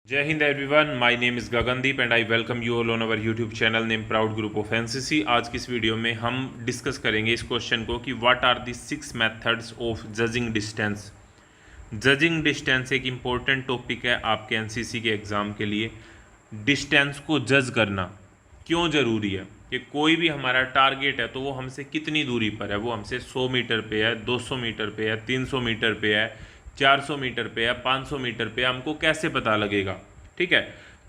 Jai Hind everyone, my name is Gagandeep and I welcome you all on our YouTube channel named Proud Group of NCC। आज की इस video में हम discuss करेंगे इस question को कि what are the 6 methods of judging distance. Judging distance एक इम्पॉर्टेंट टॉपिक है आपके एनसीसी के एग्ज़ाम के लिए। डिस्टेंस को जज करना क्यों ज़रूरी है कि कोई भी हमारा टारगेट है तो वो हमसे कितनी दूरी पर है, वो हमसे 100 मीटर पे है, 200 मीटर पे है, 300 मीटर पे है, 400 मीटर पे है, 500 मीटर पे, हमको कैसे पता लगेगा। ठीक है,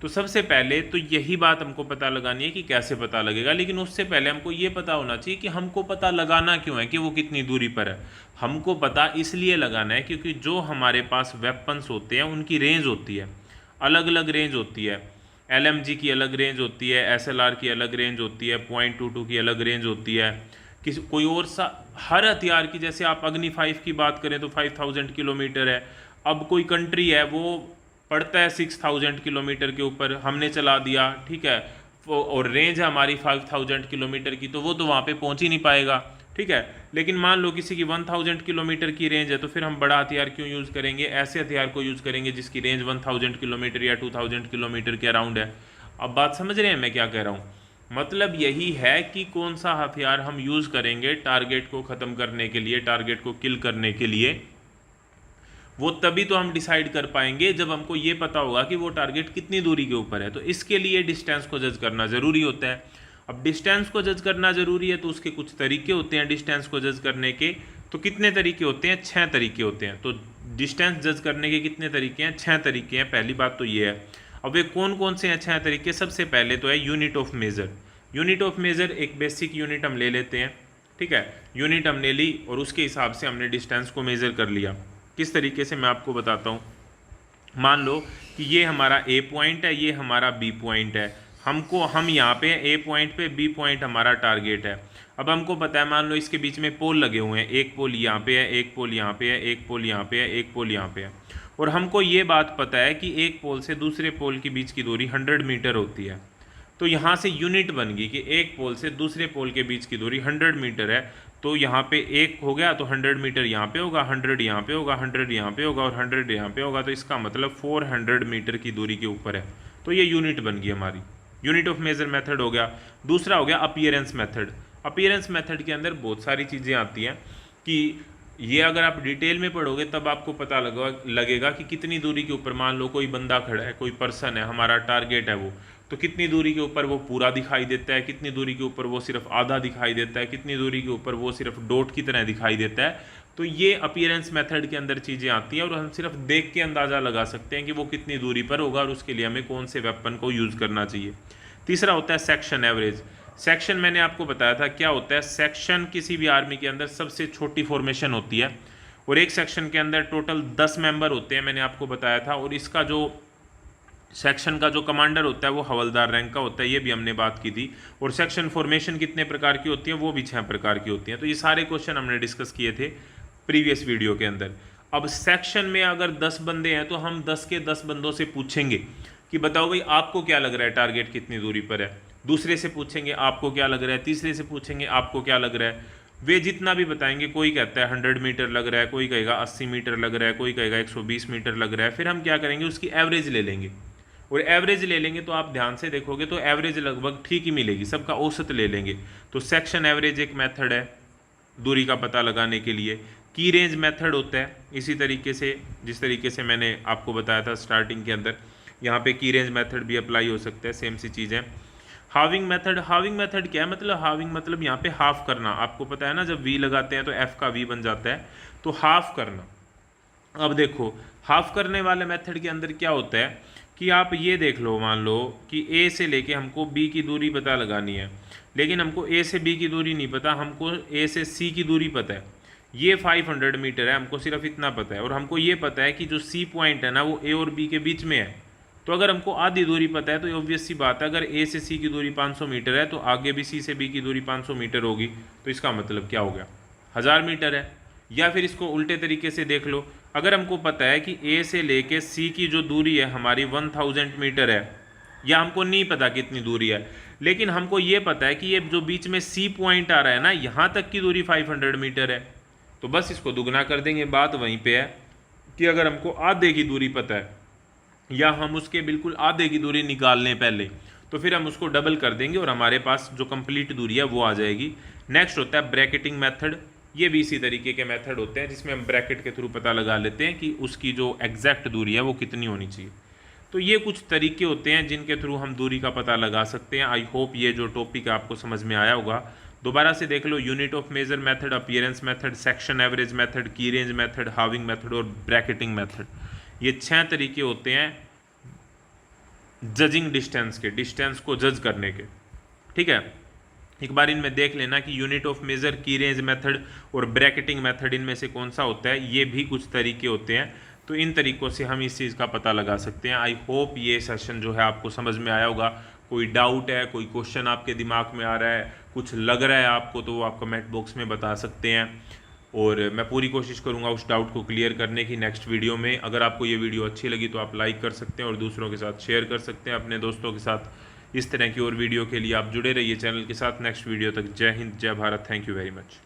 तो सबसे पहले तो यही बात हमको पता लगानी है कि कैसे पता लगेगा, लेकिन उससे पहले हमको ये पता होना चाहिए कि हमको पता लगाना क्यों है कि वो कितनी दूरी पर है। हमको पता इसलिए लगाना है क्योंकि जो हमारे पास वेपन्स होते हैं उनकी रेंज होती है, अलग अलग रेंज होती है। LMG की अलग रेंज होती है, SLR की अलग रेंज होती है, .22 की अलग रेंज होती है, किसी कोई और सा हर हथियार की। जैसे आप अग्नि 5 की बात करें तो 5000 किलोमीटर है। अब कोई कंट्री है वो पड़ता है 6000 किलोमीटर के ऊपर, हमने चला दिया, ठीक है, और रेंज है हमारी 5000 किलोमीटर की, तो वो तो वहाँ पे पहुँच ही नहीं पाएगा। ठीक है, लेकिन मान लो किसी की 1000 किलोमीटर की रेंज है, तो फिर हम बड़ा हथियार क्यों यूज़ करेंगे, ऐसे हथियार को यूज़ करेंगे जिसकी रेंज 1000 किलोमीटर या 2000 किलोमीटर के अराउंड है। अब बात समझ रहे हैं मैं क्या कह रहा हूँ। मतलब यही है कि कौन सा हथियार हम यूज़ करेंगे टारगेट को ख़त्म करने के लिए, टारगेट को किल करने के लिए, वो तभी तो हम डिसाइड कर पाएंगे जब हमको ये पता होगा कि वो टारगेट कितनी दूरी के ऊपर है। तो इसके लिए डिस्टेंस को जज करना ज़रूरी होता है। अब डिस्टेंस को जज करना ज़रूरी है तो उसके कुछ तरीके होते हैं डिस्टेंस को जज करने के। तो कितने तरीके होते हैं? 6 तरीके होते हैं। तो डिस्टेंस जज करने के कितने तरीके हैं? 6 तरीके हैं। पहली बात तो ये है। अब वे कौन कौन से हैं 6 तरीके? सबसे पहले तो है unit of measure. Unit of measure एक बेसिक यूनिट हम ले लेते हैं, ठीक है, यूनिट हमने ली और उसके हिसाब से हमने डिस्टेंस को मेज़र कर लिया। किस तरीके से मैं आपको बताता हूँ। मान लो कि ये हमारा ए पॉइंट है, ये हमारा बी पॉइंट है। हम यहाँ पे ए पॉइंट पे, बी पॉइंट हमारा टारगेट है। अब हमको पता है, मान लो इसके बीच में पोल लगे हुए हैं, एक पोल यहाँ पे है, एक पोल यहाँ पे है, एक पोल यहाँ पे है, एक पोल यहाँ पे है। और हमको ये बात पता है कि एक पोल से दूसरे पोल के बीच की दूरी 100 मीटर होती है। तो यहाँ से यूनिट बन गई कि एक पोल से दूसरे पोल के बीच की दूरी 100 मीटर है। तो यहाँ पे एक हो गया तो 100 मीटर यहाँ पे होगा, 100 यहाँ पे होगा, 100 यहाँ पे होगा और 100 यहाँ पे होगा। तो इसका मतलब 400 मीटर की दूरी के ऊपर है। तो ये यूनिट बन गई हमारी। यूनिट ऑफ मेजर मेथड हो गया। दूसरा हो गया अपीयरेंस मेथड। अपीयरेंस मेथड के अंदर बहुत सारी चीज़ें आती हैं कि ये अगर आप डिटेल में पढ़ोगे तब आपको पता लगेगा कि कितनी दूरी के ऊपर, मान लो कोई बंदा खड़ा है, कोई पर्सन है, हमारा टारगेट है वो, तो कितनी दूरी के ऊपर वो पूरा दिखाई देता है, कितनी दूरी के ऊपर वो सिर्फ आधा दिखाई देता है, कितनी दूरी के ऊपर वो सिर्फ डॉट की तरह दिखाई देता है। तो ये अपीयरेंस मेथड के अंदर चीज़ें आती हैं और हम सिर्फ देख के अंदाज़ा लगा सकते हैं कि वो कितनी दूरी पर होगा और उसके लिए हमें कौन से वेपन को यूज़ करना चाहिए। तीसरा होता है सेक्शन एवरेज। सेक्शन मैंने आपको बताया था क्या होता है। सेक्शन किसी भी आर्मी के अंदर सबसे छोटी फॉर्मेशन होती है और एक सेक्शन के अंदर टोटल 10 मेंबर होते हैं, मैंने आपको बताया था। और इसका जो सेक्शन का जो कमांडर होता है वो हवलदार रैंक का होता है, ये भी हमने बात की थी। और सेक्शन फॉर्मेशन कितने प्रकार की होती है? वो भी 6 प्रकार की होती हैं। तो ये सारे क्वेश्चन हमने डिस्कस किए थे प्रीवियस वीडियो के अंदर। अब सेक्शन में अगर 10 बंदे हैं तो हम 10 के 10 बंदों से पूछेंगे कि बताओ भाई आपको क्या लग रहा है टारगेट कितनी दूरी पर है। दूसरे से पूछेंगे आपको क्या लग रहा है, तीसरे से पूछेंगे आपको क्या लग रहा है। वे जितना भी बताएंगे, कोई कहता है 100 मीटर लग रहा है, कोई कहेगा 80 मीटर लग रहा है, कोई कहेगा 120 मीटर लग रहा है। फिर हम क्या करेंगे, उसकी एवरेज ले लेंगे। और एवरेज ले लेंगे तो आप ध्यान से देखोगे तो एवरेज लगभग ठीक ही मिलेगी, सबका औसत ले लेंगे। तो सेक्शन एवरेज एक मेथड है दूरी का पता लगाने के लिए। की रेंज मेथड होता है इसी तरीके से, जिस तरीके से मैंने आपको बताया था स्टार्टिंग के अंदर। यहाँ पे की रेंज मेथड भी अप्लाई हो सकता है, सेम सी चीज़ है। Having method. हाविंग मेथड क्या है? मतलब हाविंग मतलब यहाँ पे हाफ करना। आपको पता है ना, जब वी लगाते हैं तो एफ का वी बन जाता है, तो हाफ करना। अब देखो हाफ करने वाले मेथड के अंदर क्या होता है कि आप ये देख लो, मान लो कि ए से लेके हमको बी की दूरी पता लगानी है, लेकिन हमको ए से बी की दूरी नहीं पता, हमको ए से सी की दूरी पता है। ये 500 मीटर है, हमको सिर्फ इतना पता है। और हमको ये पता है कि जो सी पॉइंट है ना वो ए और बी के बीच में है। तो अगर हमको आधी दूरी पता है तो ऑब्वियस सी बात है, अगर ए से सी की दूरी 500 मीटर है तो आगे भी सी से बी की दूरी 500 मीटर होगी। तो इसका मतलब क्या हो गया, 1000 मीटर है। या फिर इसको उल्टे तरीके से देख लो, अगर हमको पता है कि ए से लेके सी की जो दूरी है हमारी 1000 मीटर है, या हमको नहीं पता कितनी दूरी है, लेकिन हमको ये पता है कि ये जो बीच में सी पॉइंट आ रहा है ना, यहाँ तक की दूरी 500 मीटर है, तो बस इसको दुगना कर देंगे। बात वहीं पे है कि अगर हमको आधे की दूरी पता है या हम उसके बिल्कुल आधे की दूरी निकाल लें पहले, तो फिर हम उसको डबल कर देंगे और हमारे पास जो कंप्लीट दूरी है वो आ जाएगी। नेक्स्ट होता है ब्रैकेटिंग मेथड। ये भी इसी तरीके के मेथड होते हैं जिसमें हम ब्रैकेट के थ्रू पता लगा लेते हैं कि उसकी जो एग्जैक्ट दूरी है वो कितनी होनी चाहिए। तो ये कुछ तरीके होते हैं जिनके थ्रू हम दूरी का पता लगा सकते हैं। आई होप ये जो टॉपिक है आपको समझ में आया होगा। दोबारा से देख लो, unit of measure method, appearance method, section average method, key range method, having method और ब्रैकेटिंग मेथड। ये 6 तरीके होते हैं जजिंग डिस्टेंस के, डिस्टेंस को जज करने के। ठीक है, एक बार इनमें देख लेना कि यूनिट ऑफ मेजर, की रेंज मेथड और ब्रैकेटिंग मेथड इनमें से कौन सा होता है। ये भी कुछ तरीके होते हैं, तो इन तरीकों से हम इस चीज़ का पता लगा सकते हैं। आई होप ये सेशन जो है आपको समझ में आया होगा। कोई डाउट है, कोई क्वेश्चन आपके दिमाग में आ रहा है, कुछ लग रहा है आपको, तो वो आप कमेंट बॉक्स में बता सकते हैं और मैं पूरी कोशिश करूंगा उस डाउट को क्लियर करने की नेक्स्ट वीडियो में। अगर आपको ये वीडियो अच्छी लगी तो आप लाइक कर सकते हैं और दूसरों के साथ शेयर कर सकते हैं, अपने दोस्तों के साथ। इस तरह की और वीडियो के लिए आप जुड़े रहिए चैनल के साथ। नेक्स्ट वीडियो तक जय हिंद, जय Bharat. Thank you very much.